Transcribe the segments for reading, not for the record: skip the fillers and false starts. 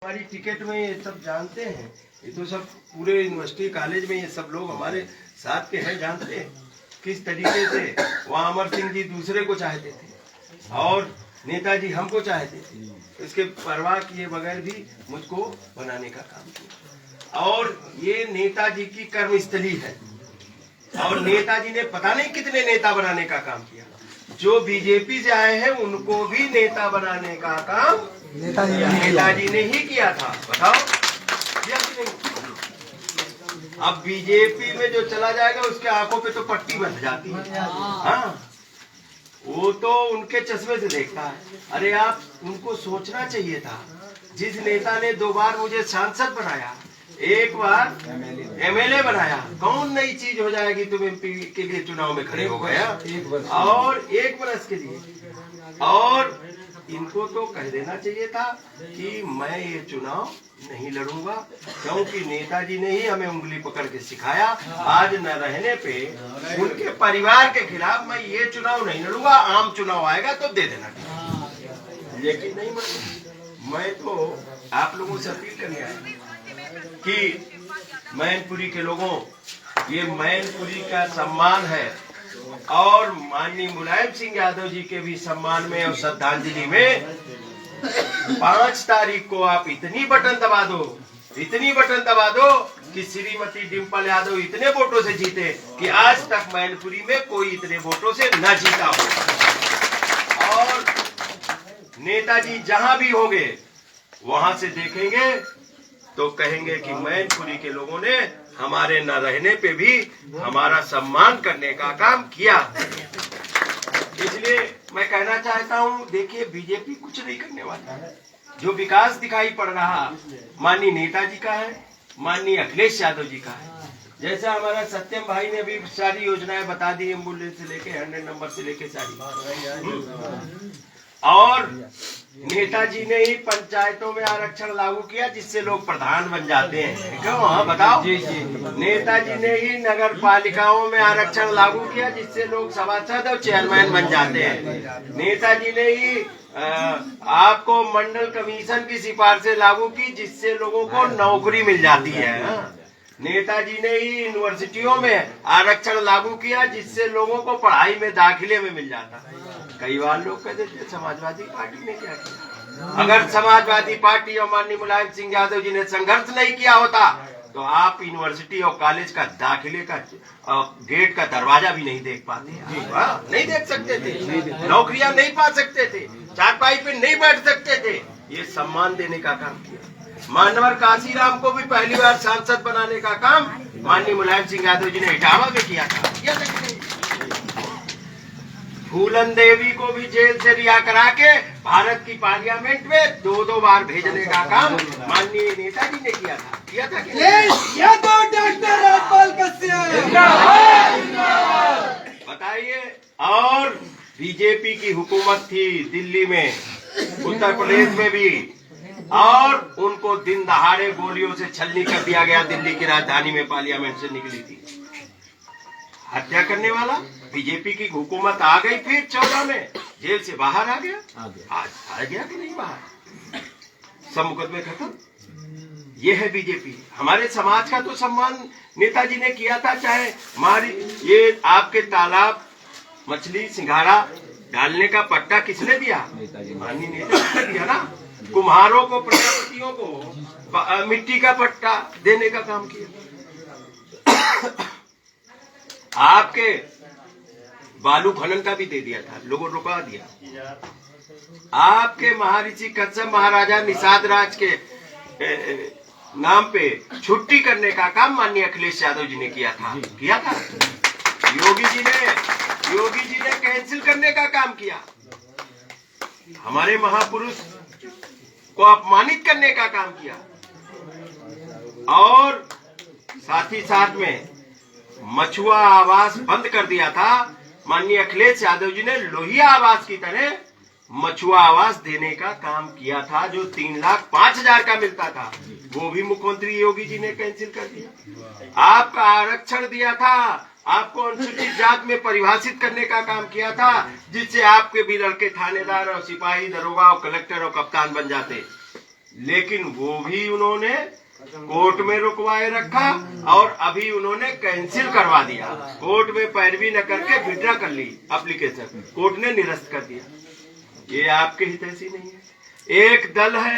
हमारी टिकट में ये सब जानते हैं, ये तो सब पूरे यूनिवर्सिटी कॉलेज में ये सब लोग हमारे साथ के हैं, जानते हैं किस तरीके से वहाँ अमर सिंह जी दूसरे को चाहते थे और नेताजी हमको चाहते थे। इसके परवाह किए बगैर भी मुझको बनाने का काम किया और ये नेताजी की कर्मस्थली है और नेताजी ने पता नहीं कितने नेता बनाने का काम किया। जो बीजेपी से आए हैं उनको भी नेता बनाने का काम नेताजी ने ही किया था। बताओ किया कि नहीं? अब बीजेपी में जो चला जाएगा उसके आंखों पे तो पट्टी बंध जाती है। हाँ, वो तो उनके चश्मे से देखता है। अरे आप उनको सोचना चाहिए था। जिस नेता ने 2 बार मुझे सांसद बनाया, 1 बार एमएलए बनाया, कौन नई चीज हो जाएगी तुम एमपी के लिए चुनाव में खड़े हो गया और 1 वर्ष के लिए। और इनको तो कह देना चाहिए था कि मैं ये चुनाव नहीं लड़ूंगा, क्योंकि नेताजी ने ही हमें उंगली पकड़ के सिखाया। आज न रहने पे उनके परिवार के खिलाफ मैं ये चुनाव नहीं लड़ूंगा, आम चुनाव आएगा तो दे देना। लेकिन नहीं, मैं तो आप लोगों से अपील करने आया कि मैनपुरी के लोगों, ये मैनपुरी का सम्मान है और माननीय मुलायम सिंह यादव जी के भी सम्मान में और श्रद्धांजलि में 5 तारीख को आप इतनी बटन दबा दो कि श्रीमती डिम्पल यादव इतने वोटों से जीते कि आज तक मैनपुरी में कोई इतने वोटों से न जीता हो। और नेताजी जहां भी होंगे वहां से देखेंगे तो कहेंगे कि मैनपुरी के लोगों ने हमारे न रहने पे भी हमारा सम्मान करने का काम किया। इसलिए मैं कहना चाहता हूं, देखिए बीजेपी कुछ नहीं करने वाला है। जो विकास दिखाई पड़ रहा माननीय नेताजी का है, माननीय अखिलेश यादव जी का है। जैसा हमारा सत्यम भाई ने भी सारी योजनाएं बता दी, एम्बुलेंस से लेके 100 नंबर से लेके सारी। और नेताजी ने ही पंचायतों में आरक्षण लागू किया जिससे लोग प्रधान बन जाते हैं। क्यों? हाँ बताओ। नेताजी ने ही नगर पालिकाओं में आरक्षण लागू किया जिससे लोग सभासद और चेयरमैन बन जाते हैं। नेताजी ने ही आपको मंडल कमीशन की सिफारिशें लागू की जिससे लोगों को नौकरी मिल जाती है। नेताजी ने ही यूनिवर्सिटियों में आरक्षण लागू किया जिससे लोगों को पढ़ाई में दाखिले में मिल जाता है। कई बार लोग कहते थे समाजवादी पार्टी ने क्या किया। अगर समाजवादी पार्टी और माननीय मुलायम सिंह यादव जी ने संघर्ष नहीं किया होता तो आप यूनिवर्सिटी और कॉलेज का दाखिले का गेट का दरवाजा भी नहीं देख पाते। नहीं देख सकते थे, नौकरियां नहीं पा सकते थे, चारपाई पे नहीं बैठ सकते थे। ये सम्मान देने का काम किया। मानवर काशीराम को भी पहली बार सांसद बनाने का काम माननीय मुलायम सिंह यादव जी ने इटावा में किया था। फूलन देवी को भी जेल से रिहा करा के भारत की पार्लियामेंट में 2 बार भेजने का काम माननीय नेताजी ने किया था। या तो डॉक्टर राजपाल कश्यप बताइए। और बीजेपी की हुकूमत थी दिल्ली में, उत्तर प्रदेश में भी, और उनको दिन दहाड़े गोलियों से छलनी कर दिया गया। दिल्ली की राजधानी में पार्लियामेंट से निकली थी हत्या करने वाला। बीजेपी की हुकूमत आ गई, फिर 14 में जेल से बाहर आ गया। आज आ गया कि नहीं बाहर, सब मुकदमे खत्म। ये है बीजेपी। हमारे समाज का तो सम्मान नेताजी ने किया था। चाहे हमारी ये आपके तालाब मछली सिंघाड़ा डालने का पट्टा किसने दिया? माननीय नेताजी ने दिया ना। कुम्हारों को, प्रजापतियों को मिट्टी का पट्टा देने का काम किया। आपके बालू खनन का भी दे दिया था, लोगों रुका दिया। आपके महर्षि कच्छप महाराजा निषाद राज के नाम पे छुट्टी करने का काम माननीय अखिलेश यादव जी ने किया था। योगी जी ने कैंसिल करने का काम किया। हमारे महापुरुष को अपमानित करने का काम किया। और साथ ही साथ में मछुआ आवास बंद कर दिया था। माननीय अखिलेश यादव जी ने लोहिया आवास की तरह मछुआ आवास देने का काम किया था, जो 3,05,000 का मिलता था, वो भी मुख्यमंत्री योगी जी ने कैंसिल कर दिया। आपका आरक्षण दिया था, आपको अनुसूचित जात में परिभाषित करने का काम किया था, जिससे आपके भी लड़के थानेदार और सिपाही, दरोगा और कलेक्टर और कप्तान बन जाते। लेकिन वो भी उन्होंने कोर्ट में रुकवाए रखा और अभी उन्होंने कैंसिल करवा दिया। कोर्ट में पैरवी न करके विड्रा कर ली एप्लीकेशन, कोर्ट ने निरस्त कर दिया। ये आपके हितैषी नहीं है। एक दल है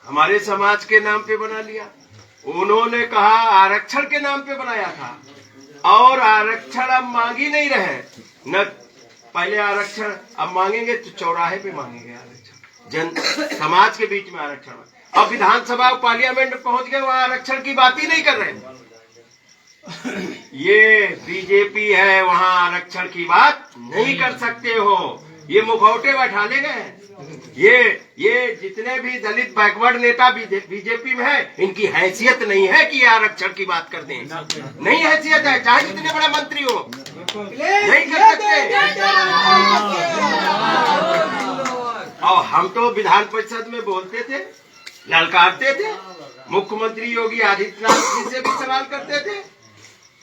हमारे समाज के नाम पे बना लिया, उन्होंने कहा आरक्षण के नाम पे बनाया था और आरक्षण अब मांग ही नहीं रहे। न पहले आरक्षण अब मांगेंगे तो चौराहे पे मांगेंगे आरक्षण, जन समाज के बीच में आरक्षण। अब विधानसभा और पार्लियामेंट में पहुंच गए, वहां आरक्षण की बात ही नहीं कर रहे। ये बीजेपी है, वहां आरक्षण की बात नहीं कर सकते हो। ये मुखौटे बैठा ले गए। ये जितने भी दलित बैकवर्ड नेता बीजेपी में है, इनकी हैसियत नहीं है कि ये आरक्षण की बात कर दें। नहीं हैसियत है, चाहे जितने बड़ा मंत्री हो, नहीं कर सकते। और हम तो विधान परिषद में बोलते थे, ललकारते थे, मुख्यमंत्री योगी आदित्यनाथ जी से भी सवाल करते थे।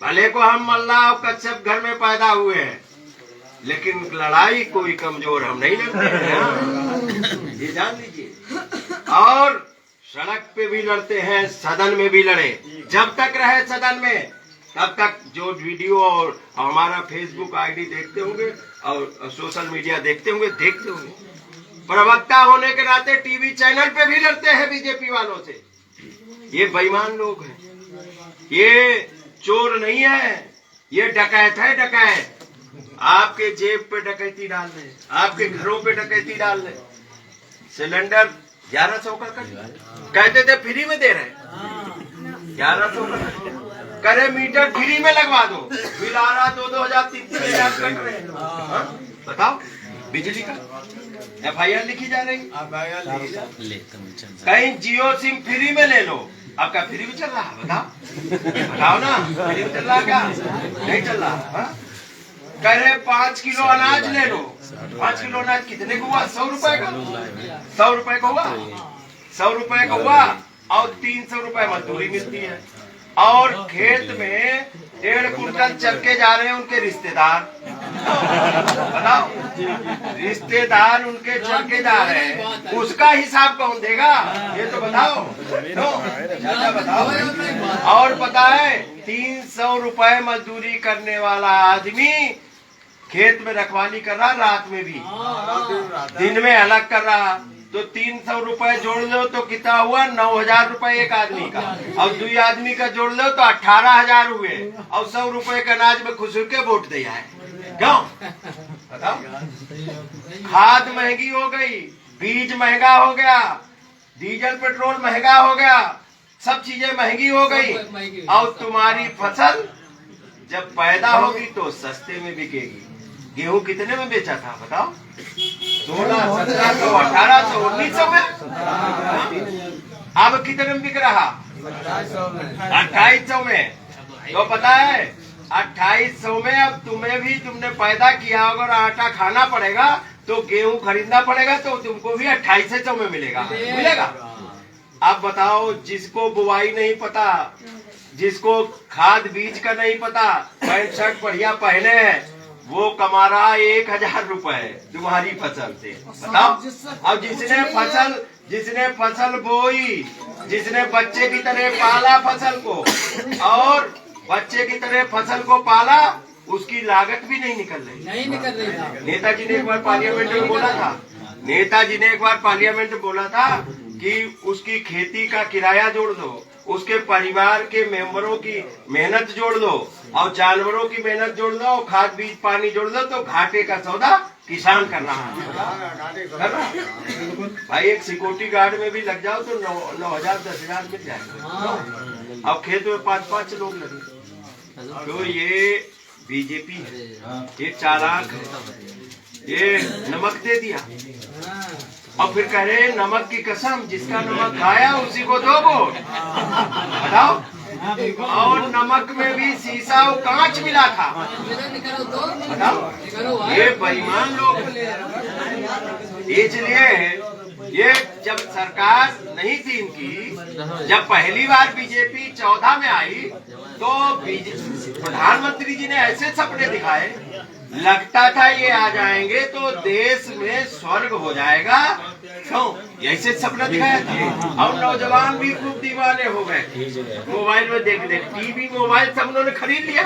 भले को हम मल्ला और कच्छप घर में पैदा हुए हैं, लेकिन लड़ाई कोई कमजोर हम नहीं लड़ते हैं, ये जान लीजिए। और सड़क पे भी लड़ते हैं, सदन में भी लड़े। जब तक रहे सदन में, तब तक जो वीडियो और हमारा फेसबुक आईडी देखते होंगे और सोशल मीडिया देखते होंगे। प्रवक्ता होने के नाते टीवी चैनल पे भी लड़ते हैं बीजेपी वालों से। ये बेईमान लोग हैं, ये चोर नहीं है, ये डकैत है, डकैत। आपके जेब पे डकैती डाल रहे, आपके घरों पे डकैती डाल रहे। सिलेंडर 1100 का कहते थे फ्री में दे रहे, 1100 का करे मीटर फ्री में लगवा दो, बिल आ रहा 2-2,000 3-3,000 कट रहे। बताओ, बिजली का FIR लिखी जा रही, कहीं जियो सिम फ्री में ले लो। आपका फ्री में चल रहा है? बताओ ना, फ्री में चल रहा क्या? नहीं चल रहा। कह रहे 5 किलो अनाज ले लो। 5 किलो अनाज कितने का हुआ? 100 रुपए का। 100 रुपए का हुआ, 100 रुपए का हुआ और 300 रुपए मजदूरी मिलती है। और खेत में 1.5 कुंटल चल के जा रहे हैं उनके रिश्तेदार। बताओ, रिश्तेदार उनके चल के जा रहे हैं, उसका हिसाब कौन देगा? ये तो बताओ, बताओ। और पता है 300 रुपए मजदूरी करने वाला आदमी खेत में रखवाली कर रहा, रात में भी, दिन में अलग कर रहा। तो 300 रुपए जोड़ लो तो कितना हुआ? 9,000 रुपए एक आदमी का। और 2 आदमी का जोड़ लो तो 18,000 हुए। और 100 रुपए का अनाज में खुश होकर वोट दिया है। क्यों? बताओ। खाद महंगी हो गई, बीज महंगा हो गया, डीजल पेट्रोल महंगा हो गया, सब चीजें महंगी हो गई। और तुम्हारी फसल जब पैदा होगी तो सस्ते में बिकेगी। गेहूं कितने में बेचा था? बताओ। 1600, 1700, 1800, 1900 में। अब कितने में बिक रहा? 2800 में। तो पता है 2800 में अब तुमने पैदा किया, अगर आटा खाना पड़ेगा तो गेहूं खरीदना पड़ेगा, तो तुमको भी 2800 में मिलेगा। अब बताओ, जिसको बुवाई नहीं पता, जिसको खाद बीज का नहीं पता, पैंट शर्ट बढ़िया पहने हैं, वो कमा रहा 1,000 रुपए तुम्हारी फसल से। बताओ। अब जिसने फसल बोई, जिसने बच्चे की तरह पाला फसल को, और बच्चे की तरह फसल को पाला, उसकी लागत भी नहीं निकल रही। नेताजी ने एक बार पार्लियामेंट में बोला था, कि उसकी खेती का किराया जोड़ दो, उसके परिवार के मेंबरों की मेहनत जोड़ दो, और जानवरों की मेहनत जोड़ दो, और खाद बीज पानी जोड़ दो, तो घाटे का सौदा किसान कर रहा है। भाई एक सिक्योरिटी गार्ड में भी लग जाओ तो 9,000 10,000 मिल जाएगा। अब खेत में 5-5 लोग लगे। तो ये बीजेपी है, ये चालाक है, ये नमक दे दिया और फिर कह रहे नमक की कसम, जिसका नमक खाया उसी को 2 वोट। बताओ। और नमक में भी शीशा और कांच मिला था। बताओ। ये बेईमान लोग। इसलिए ये जब सरकार नहीं थी इनकी, जब पहली बार बीजेपी 14 में आई, तो प्रधानमंत्री जी ने ऐसे सपने दिखाए, लगता था ये आ जाएंगे तो देश में स्वर्ग हो जाएगा, क्यों ऐसे सपना दिखाया था। और नौजवान भी खूब दीवाने हो गए, मोबाइल में देख देख टीवी मोबाइल सब उन्होंने खरीद लिया।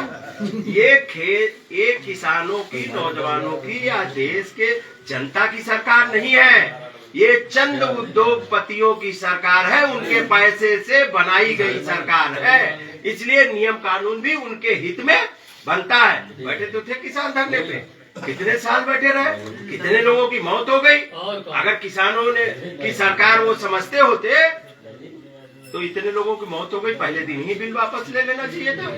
ये किसानों की, नौजवानों की या देश के जनता की सरकार नहीं है, ये चंद उद्योगपतियों की सरकार है, उनके पैसे से बनाई गई सरकार है। इसलिए नियम कानून भी उनके हित में बनता है। बैठे तो थे किसान धरने पे, कितने साल बैठे रहे, कितने लोगों की मौत हो गई। अगर किसानों ने की सरकार वो समझते होते तो इतने लोगों की मौत हो गई, पहले दिन ही बिल वापस ले लेना चाहिए था।